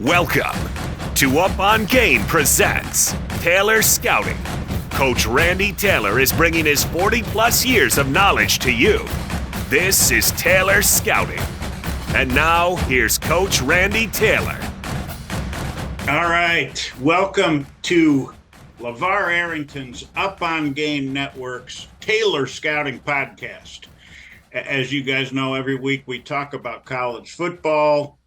Welcome to Up on Game presents Taylor Scouting. Coach Randy Taylor is bringing his 40-plus years of knowledge to you. This is Taylor Scouting. And now, here's Coach Randy Taylor. All right. Welcome to LeVar Arrington's Up on Game Network's Taylor Scouting Podcast. As you guys know, every week we talk about college football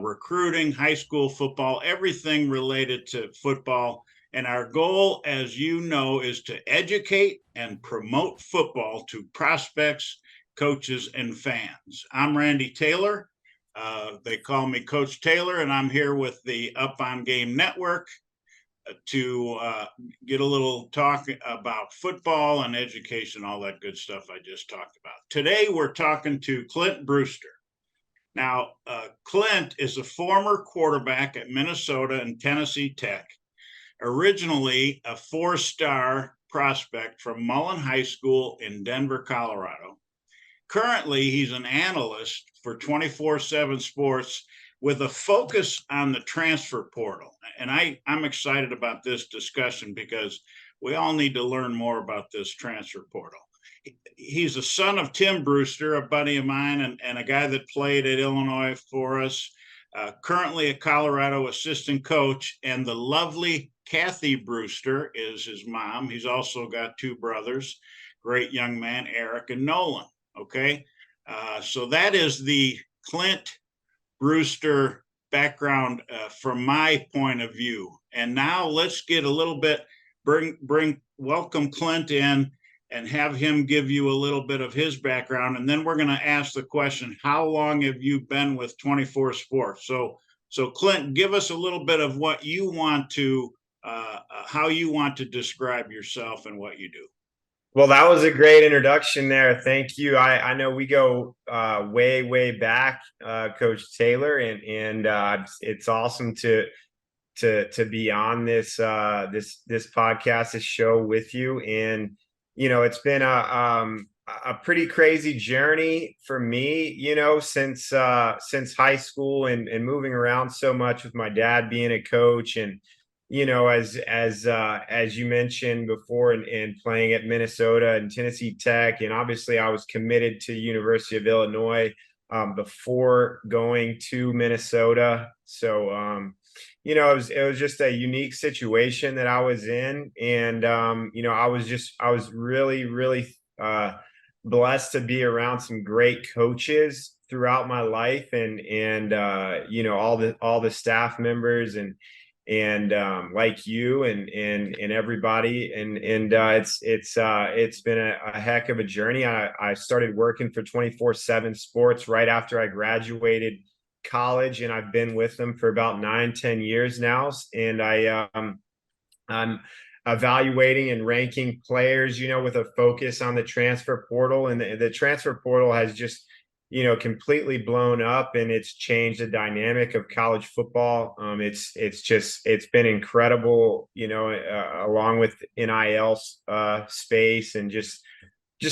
recruiting, high school football, everything related to football. And our goal, as you know, is to educate and promote football to prospects, coaches, and fans. I'm Randy Taylor. They call me Coach Taylor, and I'm here with the Up on Game Network to get a little talk about football and education, all that good stuff I just talked about. Today, we're talking to Clint Brewster. Now, Clint is a former quarterback at Minnesota and Tennessee Tech, originally a four-star prospect from Mullen High School in Denver, Colorado. Currently, he's an analyst for 24/7 Sports with a focus on the transfer portal. And I'm excited about this discussion because we all need to learn more about this transfer portal. He's a son of Tim Brewster, a buddy of mine, and a guy that played at Illinois for us, currently a Colorado assistant coach, and the lovely Kathy Brewster is his mom. He's also got two brothers, great young man, Eric and Nolan, okay? So that is the Clint Brewster background from my point of view. And now let's get a little bit, welcome Clint in, and have him give you a little bit of his background. And then we're going to ask the question, how long have you been with 24 Sports? So Clint, give us a little bit of what you want to, how you want to describe yourself and what you do. Well, that was a great introduction there. Thank you. I know we go way back, Coach Taylor, and it's awesome to be on this podcast, this show with you. And it's been a pretty crazy journey for me, since high school and moving around so much with my dad being a coach, and as you mentioned before, and playing at Minnesota and Tennessee Tech, and obviously I was committed to University of Illinois before going to Minnesota. So it was just a unique situation that I was in, and I was really blessed to be around some great coaches throughout my life, and all the staff members and like you and everybody, and it's been a heck of a journey. I started working for 24/7 Sports right after I graduated college, and I've been with them for about 9-10 years now. And I'm evaluating and ranking players, with a focus on the transfer portal, and the transfer portal has just completely blown up, and it's changed the dynamic of college football. It's been incredible, along with NIL space, and just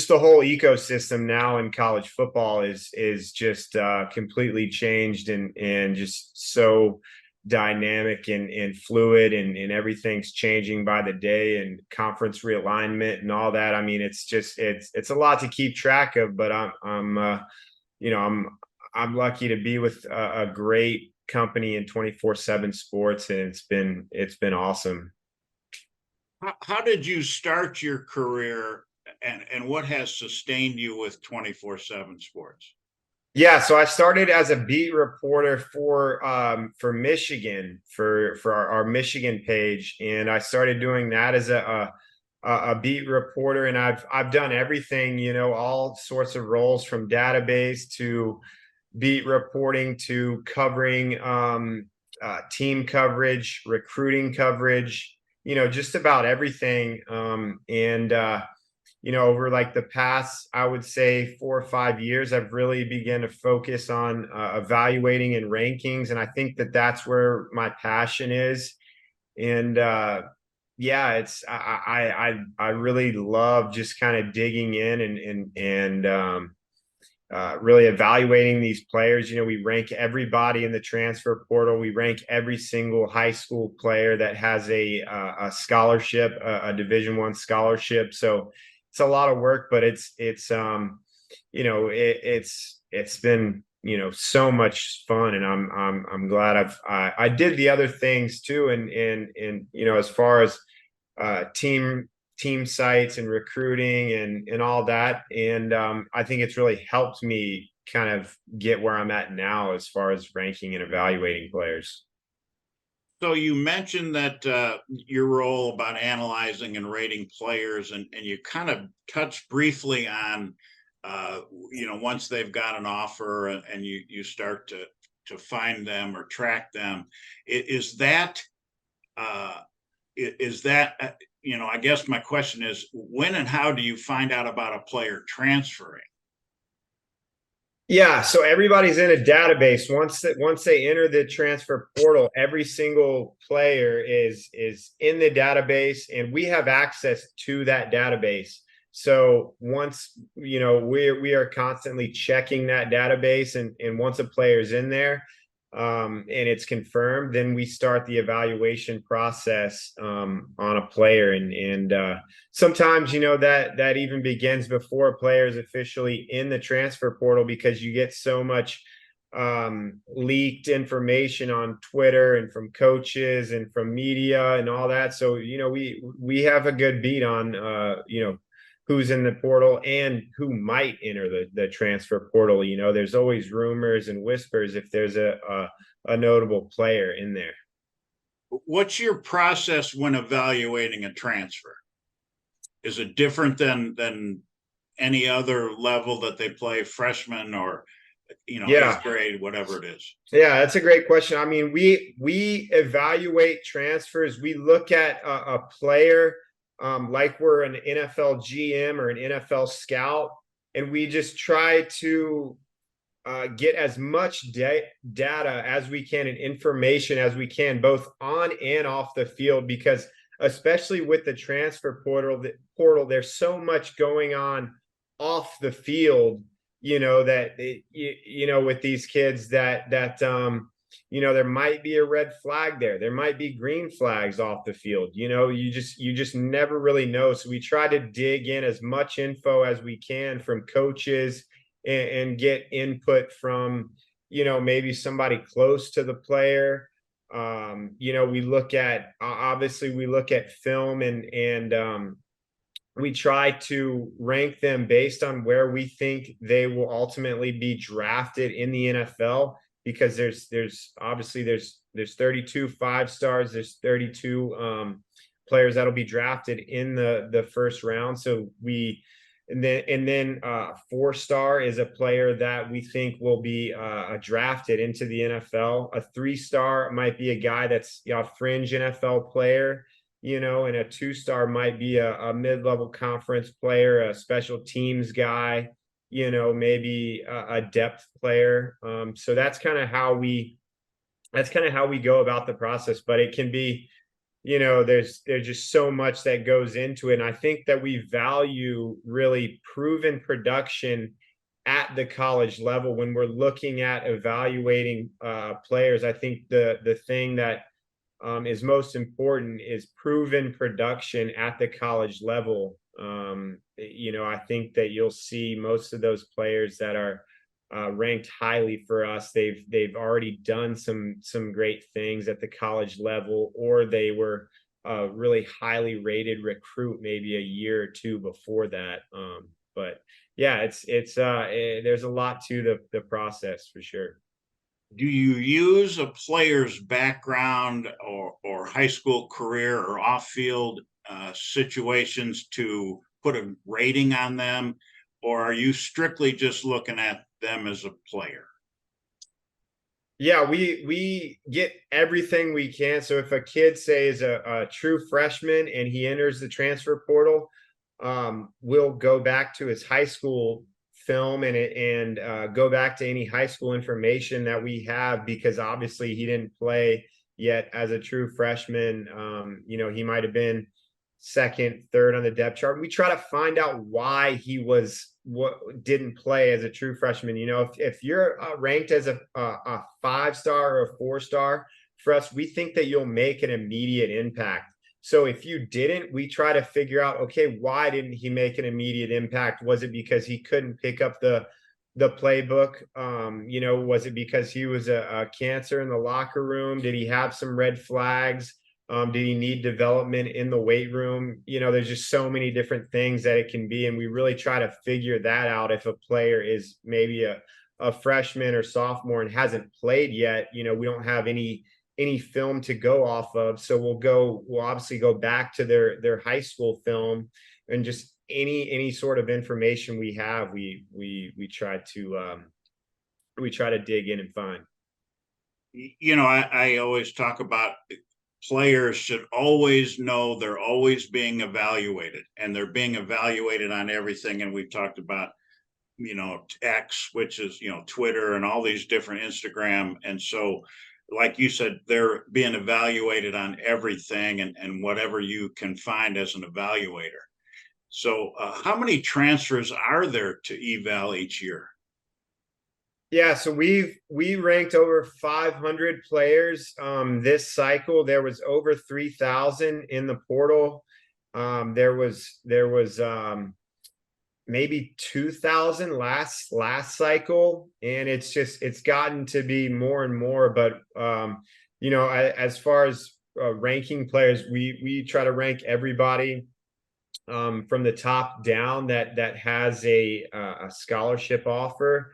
the whole ecosystem now in college football is just completely changed, and just so dynamic and fluid, and everything's changing by the day, and conference realignment and all that. I mean, it's a lot to keep track of, but I'm lucky to be with a great company in 24/7 Sports, and it's been awesome. How did you start your career, and what has sustained you with 24/7 Sports? Yeah, so I started as a beat reporter for Michigan, for our Michigan page, and I started doing that as a beat reporter, and I've done everything, all sorts of roles, from database to beat reporting to covering team coverage, recruiting coverage, just about everything. Over like the past, I would say 4 or 5 years, I've really begun to focus on evaluating and rankings, and I think that that's where my passion is. And yeah, I really love just kind of digging in and really evaluating these players. We rank everybody in the transfer portal. We rank every single high school player that has a scholarship, a Division I scholarship. So it's a lot of work, but it's been so much fun, and I'm glad I did the other things too, and as far as team sites and recruiting and all that. And I think it's really helped me kind of get where I'm at now as far as ranking and evaluating players. So you mentioned that your role about analyzing and rating players, and you kind of touched briefly on, once they've got an offer and you start to find them or track them. Is that I guess my question is, when and how do you find out about a player transferring? Yeah, so everybody's in a database. Once they enter the transfer portal, every single player is in the database, and we have access to that database. So once we are constantly checking that database, and once a player is in there, and it's confirmed, then we start the evaluation process on a player, and sometimes that even begins before a player is officially in the transfer portal, because you get so much leaked information on Twitter and from coaches and from media and all that. So we have a good beat on who's in the portal and who might enter the transfer portal. There's always rumors and whispers if there's a notable player in there. What's your process when evaluating a transfer? Is it different than any other level that they play, freshman or eighth grade, whatever it is? Yeah, that's a great question. I mean, we evaluate transfers. We look at a player like we're an NFL GM or an NFL scout, and we just try to get as much data as we can and information as we can, both on and off the field, because especially with the transfer portal, there's so much going on off the field, that with these kids that there might be a red flag there. There might be green flags off the field. You just never really know. So we try to dig in as much info as we can from coaches and get input from, maybe somebody close to the player. We look at film, and we try to rank them based on where we think they will ultimately be drafted in the NFL. Because there's 32 5-stars, there's 32 players that'll be drafted in the first round. So and then 4-star is a player that we think will be drafted into the NFL. A 3-star might be a guy that's a fringe NFL player, and a 2-star might be a mid-level conference player, a special teams guy, maybe a depth player. So that's kind of how we go about the process. But it can be, there's just so much that goes into it. And I think that we value really proven production at the college level when we're looking at evaluating players. I think the thing that is most important is proven production at the college level. I think that you'll see most of those players that are ranked highly for us, they've already done some great things at the college level, or they were a really highly rated recruit maybe a year or two before that. But yeah, there's a lot to the process for sure. Do you use a player's background or high school career or off-field situations to put a rating on them, or are you strictly just looking at them as a player? Yeah, we get everything we can. So if a kid, say, is a true freshman and he enters the transfer portal, we'll go back to his high school film and go back to any high school information that we have, because obviously he didn't play yet as a true freshman. He might have been second, third on the depth chart. We try to find out why he didn't play as a true freshman. If you're ranked as a 5-star or a 4-star for us, we think that you'll make an immediate impact. So if you didn't, we try to figure out, okay, why didn't he make an immediate impact? Was it because he couldn't pick up the playbook? Was it because he was a cancer in the locker room? Did he have some red flags? Did he need development in the weight room? There's just so many different things that it can be. And we really try to figure that out. If a player is maybe a freshman or sophomore and hasn't played yet, we don't have any film to go off of. So we'll obviously go back to their high school film, and just any sort of information we have, we try to dig in and find. I always talk about players should always know they're always being evaluated, and they're being evaluated on everything. And we've talked about, X, which is, Twitter and all these different Instagram. And so, like you said, they're being evaluated on everything and whatever you can find as an evaluator. So how many transfers are there to eval each year? Yeah, so we ranked over 500 players this cycle. There was over 3,000 in the portal. There was maybe 2,000 last cycle, and it's gotten to be more and more. But as far as ranking players, we try to rank everybody from the top down that has a scholarship offer,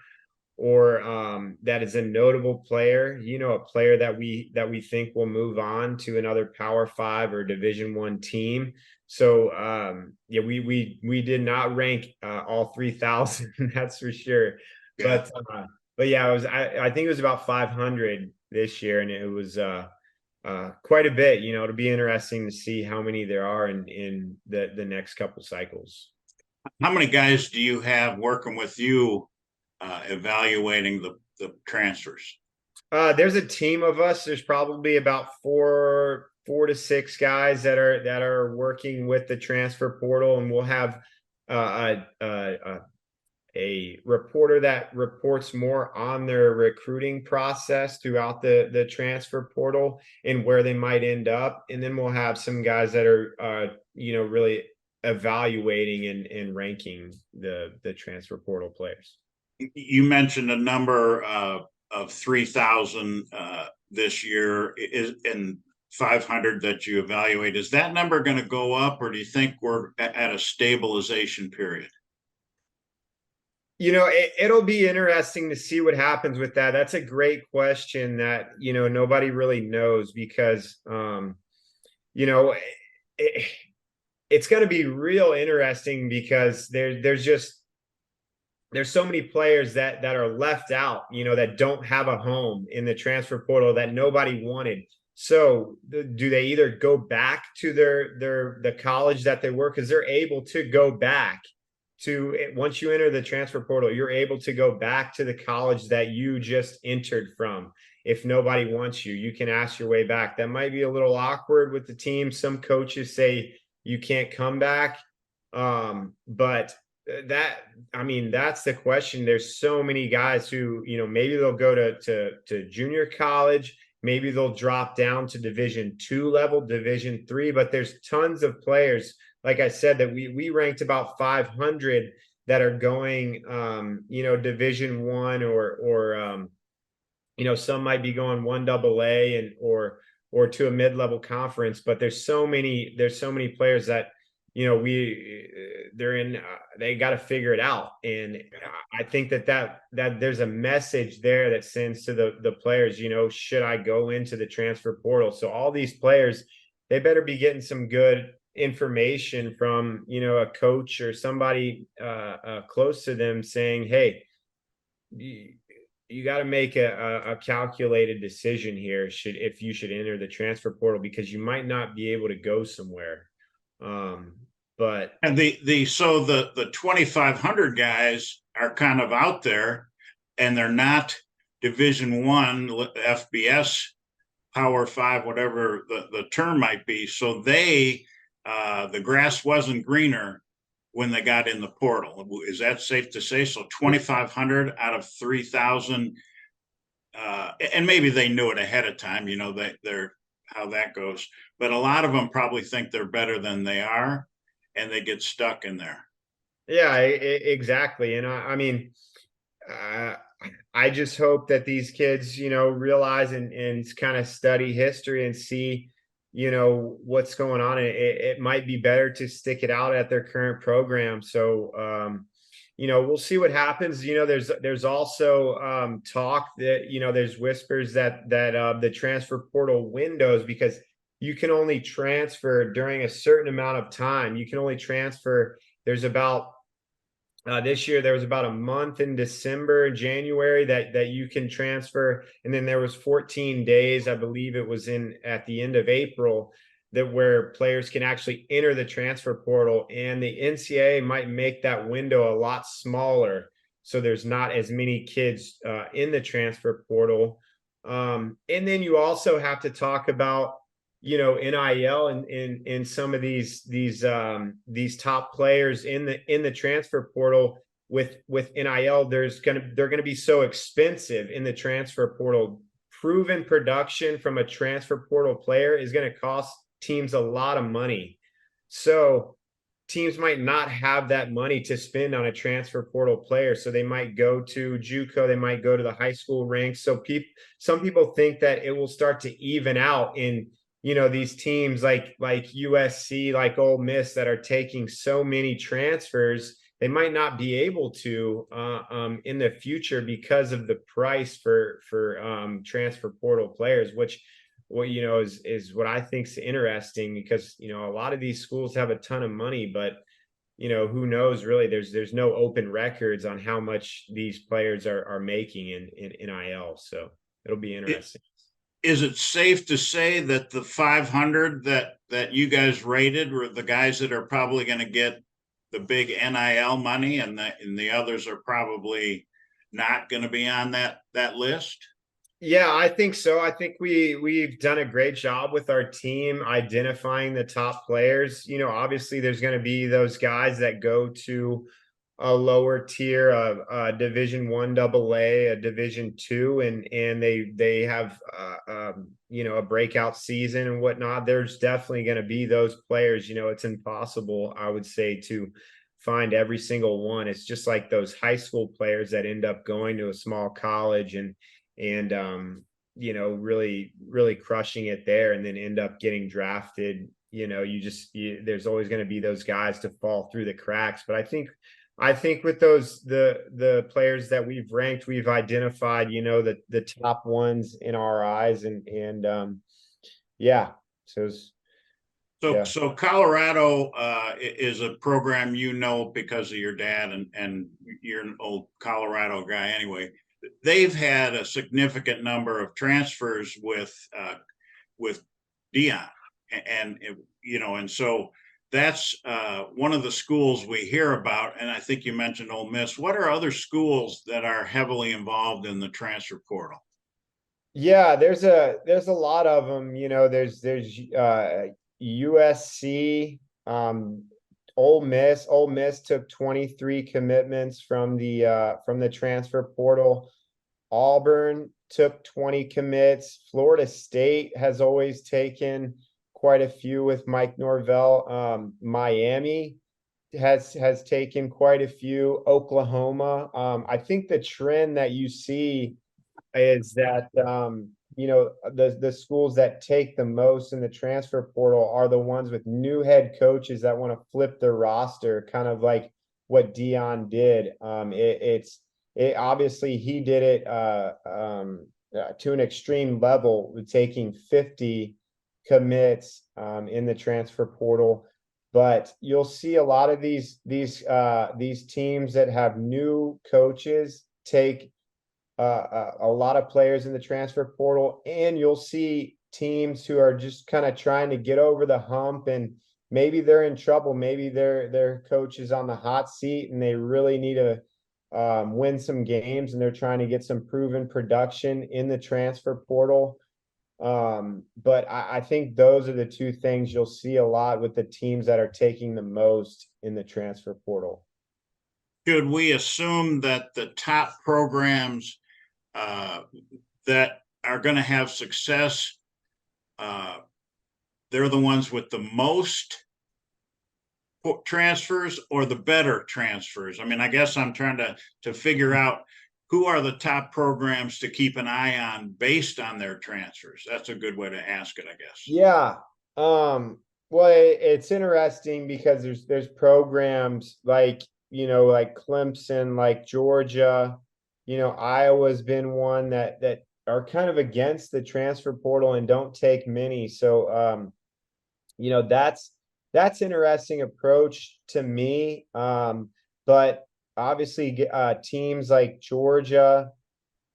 or that is a notable player, a player that we think will move on to another Power 5 or Division I team. So we did not rank all 3,000, that's for sure. Yeah. But yeah, I think it was about 500 this year, and it was quite a bit. It'll be interesting to see how many there are in the next couple cycles. How many guys do you have working with you evaluating the transfers? There's a team of us. There's probably about four to six guys that are working with the transfer portal, and we'll have a reporter that reports more on their recruiting process throughout the transfer portal and where they might end up. And then we'll have some guys that are really evaluating and ranking the transfer portal players. You mentioned a number of 3,000 this year, and 500 that you evaluate. Is that number going to go up, or do you think we're at a stabilization period? It'll be interesting to see what happens with that. That's a great question that, nobody really knows, because, it's going to be real interesting, because there's so many players that are left out, that don't have a home in the transfer portal that nobody wanted. So do they either go back to the college that they were, because they're able to go back to, once you enter the transfer portal, you're able to go back to the college that you just entered from. If nobody wants you, you can ask your way back. That might be a little awkward with the team. Some coaches say you can't come back. But that's the question. There's so many guys who, maybe they'll go to junior college, maybe they'll drop down to Division II level, Division III, but there's tons of players, like I said, that we ranked about 500 that are going, Division I, or some might be going 1AA and or to a mid-level conference. But there's so many players that, they got to figure it out. And I think that there's a message there that sends to the players, should I go into the transfer portal? So all these players, they better be getting some good information from, a coach or somebody close to them saying, hey, you got to make a calculated decision here if you should enter the transfer portal, because you might not be able to go somewhere. And the 2,500 guys are kind of out there, and they're not Division I, FBS, Power 5, whatever the term might be. So they the grass wasn't greener when they got in the portal. Is that safe to say? So 2,500 out of 3,000, and maybe they knew it ahead of time. They're how that goes. But a lot of them probably think they're better than they are, and they get stuck in there. Yeah, exactly. And I mean, I just hope that these kids, realize and kind of study history and see, what's going on. It might be better to stick it out at their current program. So, we'll see what happens. There's also talk that, there's whispers that the transfer portal windows, because you can only transfer during a certain amount of time. You can only transfer. There's about this year there was about a month in December, January that you can transfer, and then there was 14 days, I believe it was at the end of April, that where players can actually enter the transfer portal, and the NCAA might make that window a lot smaller, so there's not as many kids in the transfer portal. And then you also have to talk about NIL and some of these top players in the transfer portal with NIL. They're gonna be so expensive in the transfer portal. Proven production from a transfer portal player is going to cost teams a lot of money. So teams might not have that money to spend on a transfer portal player. So they might go to JUCO, they might go to the high school ranks. So some people think that it will start to even out in these teams like USC, like Ole Miss, that are taking so many transfers. They might not be able to in the future because of the price for transfer portal players, which is what I think is interesting, because a lot of these schools have a ton of money, but who knows, really. There's no open records on how much these players are making in NIL, so it'll be interesting. Is it safe to say that the 500 that you guys rated were the guys that are probably going to get the big NIL money, and the others are probably not going to be on that list? Yeah, I think so. I think we've done a great job with our team identifying the top players. Obviously there's going to be those guys that go to a lower tier of Division I AA, a Division II, and they have a breakout season and whatnot. There's definitely going to be those players. It's impossible, I would say, to find every single one. It's just like those high school players that end up going to a small college and really, really crushing it there, and then end up getting drafted. There's always going to be those guys to fall through the cracks. But I think with those the players that we've ranked, we've identified the top ones in our eyes, and yeah. So Colorado is a program because of your dad, and you're an old Colorado guy anyway. They've had a significant number of transfers with Dion, and so that's one of the schools we hear about. And I think you mentioned Ole Miss. What are other schools that are heavily involved in the transfer portal? Yeah, there's a lot of them. There's USC, Ole Miss. Ole Miss took 23 commitments from the transfer portal. Auburn took 20 commits. Florida State has always taken quite a few with Mike Norvell. Miami has taken quite a few. Oklahoma. I think the trend that you see is that the schools that take the most in the transfer portal are the ones with new head coaches that want to flip their roster, kind of like what Dion did. Obviously he did it to an extreme level, with taking 50 commits in the transfer portal. But you'll see a lot of these teams that have new coaches take a lot of players in the transfer portal, and you'll see teams who are just kind of trying to get over the hump, and maybe they're in trouble. Maybe their coach is on the hot seat and they really need to win some games, and they're trying to get some proven production in the transfer portal. But I think those are the two things you'll see a lot with the teams that are taking the most in the transfer portal. Should we assume that the top programs that are going to have success, they're the ones with the most transfers or the better transfers? I mean, I guess I'm trying to figure out who are the top programs to keep an eye on based on their transfers. That's a good way to ask it, I guess. Yeah. Well, it's interesting because there's programs like, like Clemson, like Georgia, Iowa's been one that are kind of against the transfer portal and don't take many. So, that's interesting approach to me. But obviously, teams like Georgia,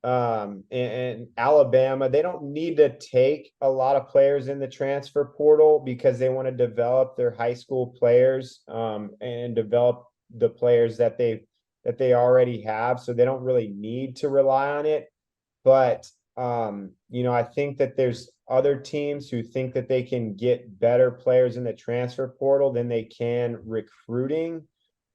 and Alabama, they don't need to take a lot of players in the transfer portal because they want to develop their high school players, and develop the players that they already have. So they don't really need to rely on it. But I think that there's other teams who think that they can get better players in the transfer portal than they can recruiting,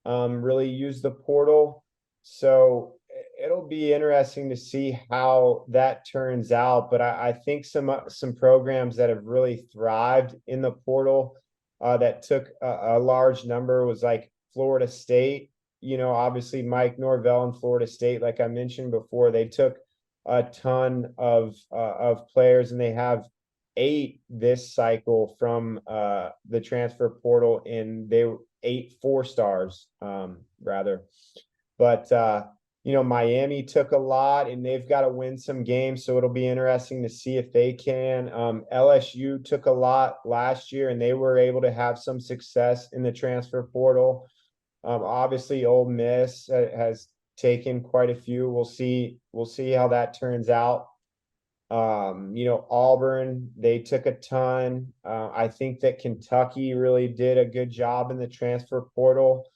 really use the portal. So it'll be interesting to see how that turns out. But I think some programs that have really thrived in the portal, that took a large number was like Florida State. Obviously Mike Norvell and Florida State, like I mentioned before, they took a ton of players, and they have 8 this cycle from the transfer portal, and they were 8 4-stars, rather. But Miami took a lot, and they've got to win some games, so it'll be interesting to see if they can. LSU took a lot last year, and they were able to have some success in the transfer portal. Obviously, Ole Miss has taken quite a few. We'll see how that turns out. Auburn, they took a ton. I think that Kentucky really did a good job in the transfer portal,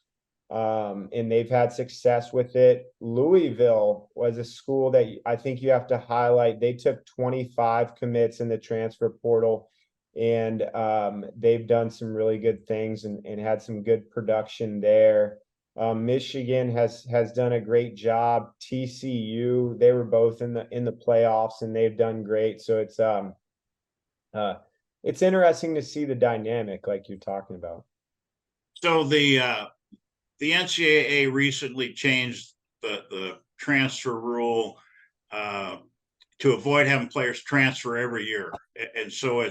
and they've had success with it. Louisville was a school that I think you have to highlight. They took 25 commits in the transfer portal, and they've done some really good things and had some good production there. Michigan has done a great job. TCU, they were both in the playoffs, and they've done great. So it's interesting to see the dynamic like you're talking about. So the NCAA recently changed the transfer rule to avoid having players transfer every year, and so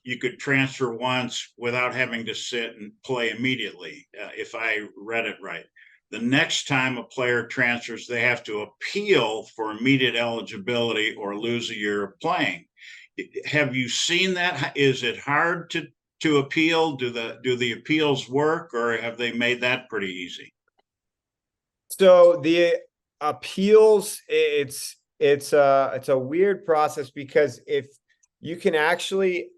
you could transfer once without having to sit and play immediately, if I read it right. The next time a player transfers, they have to appeal for immediate eligibility or lose a year of playing. Have you seen that? Is it hard to appeal? Do the appeals work, or have they made that pretty easy? So the appeals, it's a weird process, because if you can actually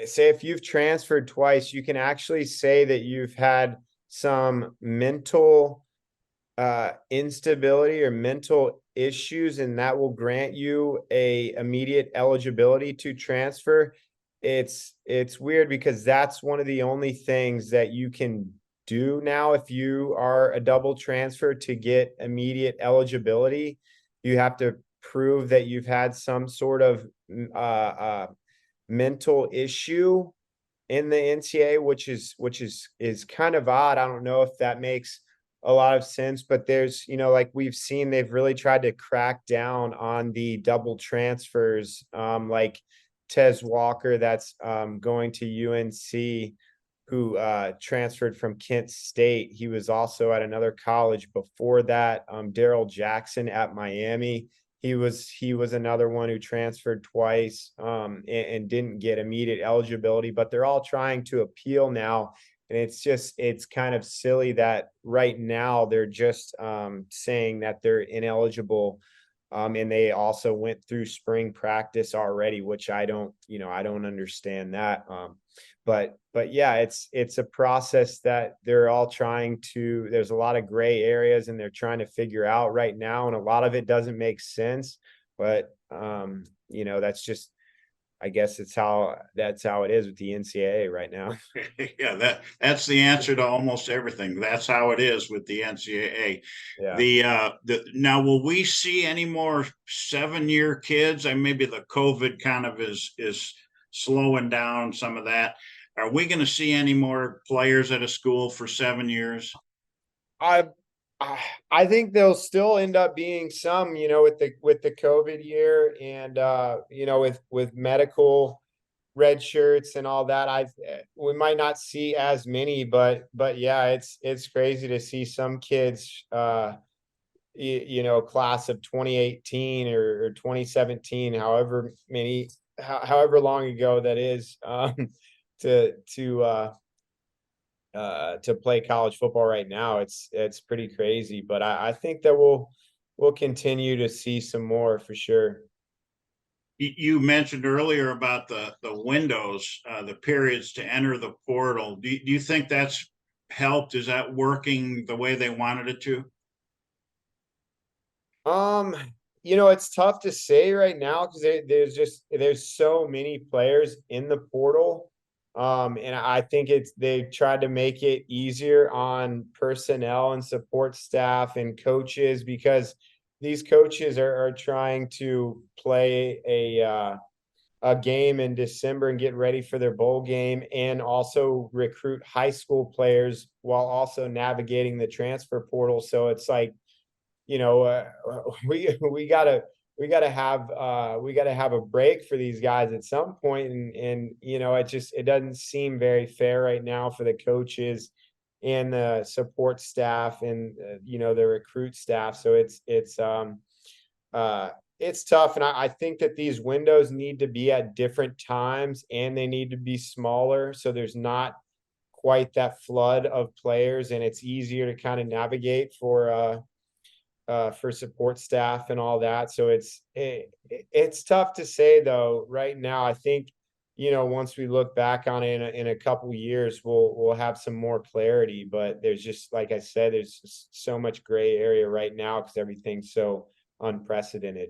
say if you've transferred twice, you can actually say that you've had some mental instability or mental issues, and that will grant you a immediate eligibility to transfer. It's weird, because that's one of the only things that you can do now if you are a double transfer to get immediate eligibility. You have to prove that you've had some sort of mental issue in the NCAA, which is kind of odd. I don't know if that makes a lot of sense, but there's, like we've seen, they've really tried to crack down on the double transfers, like Tez Walker, that's going to UNC, who transferred from Kent State. He was also at another college before that. Daryl Jackson at Miami. He was another one who transferred twice, and didn't get immediate eligibility, but they're all trying to appeal now. And it's kind of silly that right now they're just saying that they're ineligible. And they also went through spring practice already, which I don't understand that. But yeah, it's a process that they're all trying to, there's a lot of gray areas, and they're trying to figure out right now. And a lot of it doesn't make sense, but that's just I guess that's how it is with the NCAA right now. Yeah, that's the answer to almost everything. That's how it is with the NCAA. Yeah. The now, will we see any more 7-year kids? And maybe the COVID kind of is slowing down some of that. Are we going to see any more players at a school for 7 years? I I think there'll still end up being some, with the COVID year and with medical red shirts and all that. We might not see as many, but yeah, it's crazy to see some kids class of 2018 or 2017, however long ago that is, to to play college football right now. It's pretty crazy, but I think that we'll continue to see some more for sure. You mentioned earlier about the windows, the periods to enter the portal. Do you think that's helped? Is that working the way they wanted it to? Um, it's tough to say right now because there's so many players in the portal. And I think they've tried to make it easier on personnel and support staff and coaches because these coaches are trying to play a game in December and get ready for their bowl game and also recruit high school players while also navigating the transfer portal. So it's like, we gotta we gotta have a break for these guys at some point, and it doesn't seem very fair right now for the coaches and the support staff and the recruit staff. So it's tough, and I think that these windows need to be at different times and they need to be smaller so there's not quite that flood of players and it's easier to kind of navigate for support staff and all that. So it's tough to say though right now. I think once we look back on it in a couple years, we'll have some more clarity. But there's just like I said, there's just so much gray area right now because everything's so unprecedented.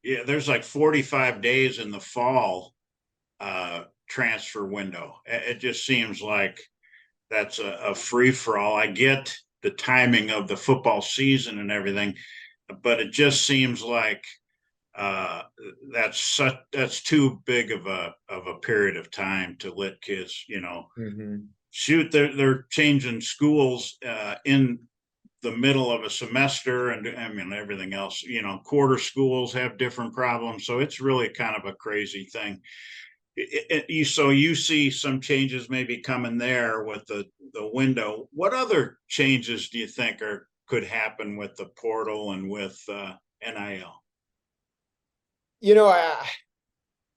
Yeah, there's like 45 days in the fall transfer window. It just seems like that's a free for all. I get the timing of the football season and everything, but it just seems like that's too big of a period of time to let kids, Mm-hmm. shoot. They're changing schools in the middle of a semester, and I mean everything else. Quarter schools have different problems, so it's really kind of a crazy thing. So you see some changes maybe coming there with the window. What other changes do you think could happen with the portal and with NIL?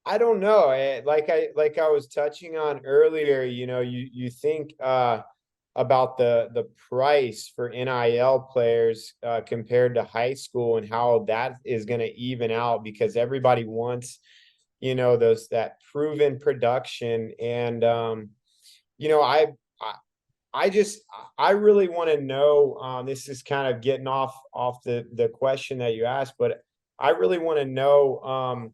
I don't know. Like I was touching on earlier, you think about the price for NIL players compared to high school and how that is going to even out because everybody wants, that proven production. And you know, I I just I really want to know. This is kind of getting off the question that you asked, but I really want to know.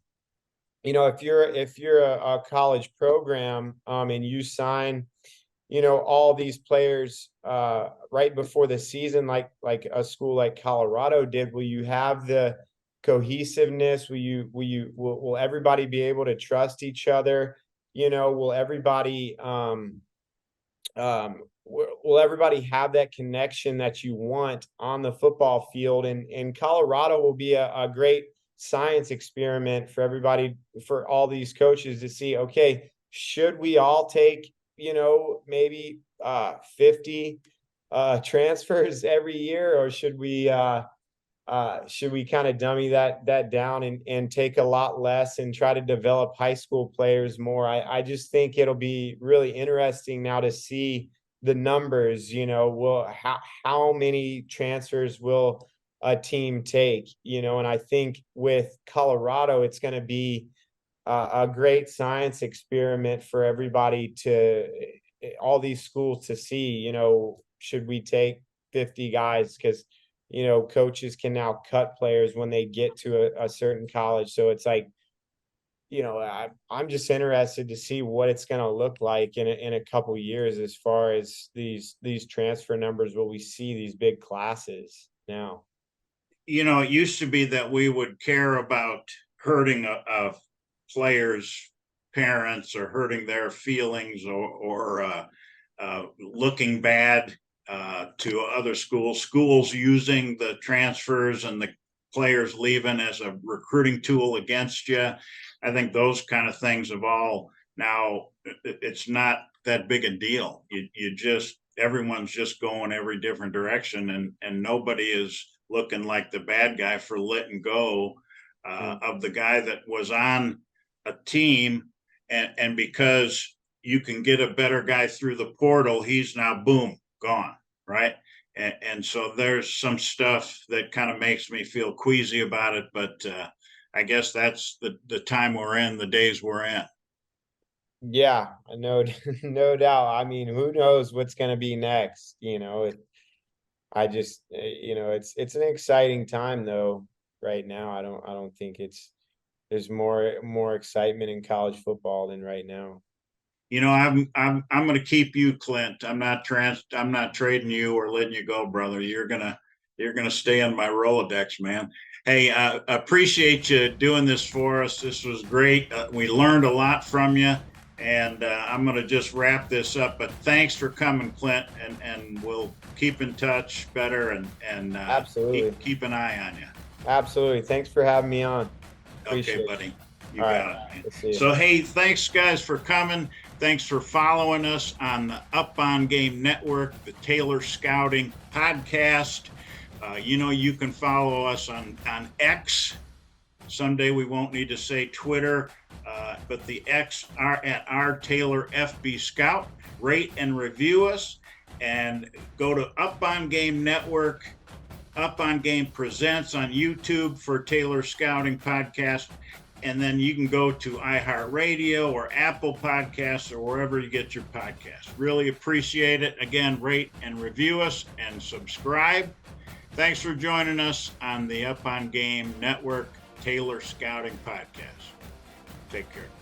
If you're a college program and you sign all these players right before the season like a school like Colorado did, will you have the cohesiveness? Will everybody be able to trust each other? Will everybody will everybody have that connection that you want on the football field? And Colorado will be a great science experiment for everybody, for all these coaches to see, okay, should we all take, maybe 50 transfers every year, or should we kind of dummy that down and take a lot less and try to develop high school players more? I just think it'll be really interesting now to see the numbers. Will how many transfers will a team take? And I think with Colorado, it's going to be a great science experiment for everybody all these schools to see. Should we take 50 guys? Because coaches can now cut players when they get to a certain college. So it's like, I'm just interested to see what it's going to look like in a couple years as far as these transfer numbers. Will we see these big classes now? It used to be that we would care about hurting a player's parents or hurting their feelings or looking bad to other schools using the transfers and the players leaving as a recruiting tool against you. I think those kind of things have all now, it's not that big a deal. Everyone's just going every different direction, and nobody is looking like the bad guy for letting go of the guy that was on a team. And because you can get a better guy through the portal, he's now, boom, gone, right? And so there's some stuff that kind of makes me feel queasy about it, but I guess that's the time we're in, the days we're in. Yeah, no, no doubt. I mean, who knows what's going to be next? It's an exciting time though. Right now, I don't think there's more excitement in college football than right now. I'm going to keep you, Clint. I'm not trading you or letting you go, brother. You're gonna stay on my Rolodex, man. Hey, appreciate you doing this for us. This was great. We learned a lot from you, and I'm going to just wrap this up. But thanks for coming, Clint, and we'll keep in touch better and absolutely keep an eye on you. Absolutely. Thanks for having me on. Okay, buddy. You got it. So, hey, thanks, guys, for coming. Thanks for following us on the Up On Game Network, the Taylor Scouting Podcast. You can follow us on X. Someday we won't need to say Twitter, but the X are at @RTaylorFB Scout. Rate and review us, and go to Up On Game Network. Up On Game Presents on YouTube for Taylor Scouting Podcast. And then you can go to iHeartRadio or Apple Podcasts or wherever you get your podcasts. Really appreciate it. Again, rate and review us and subscribe. Thanks for joining us on the Up On Game Network Taylor Scouting Podcast. Take care.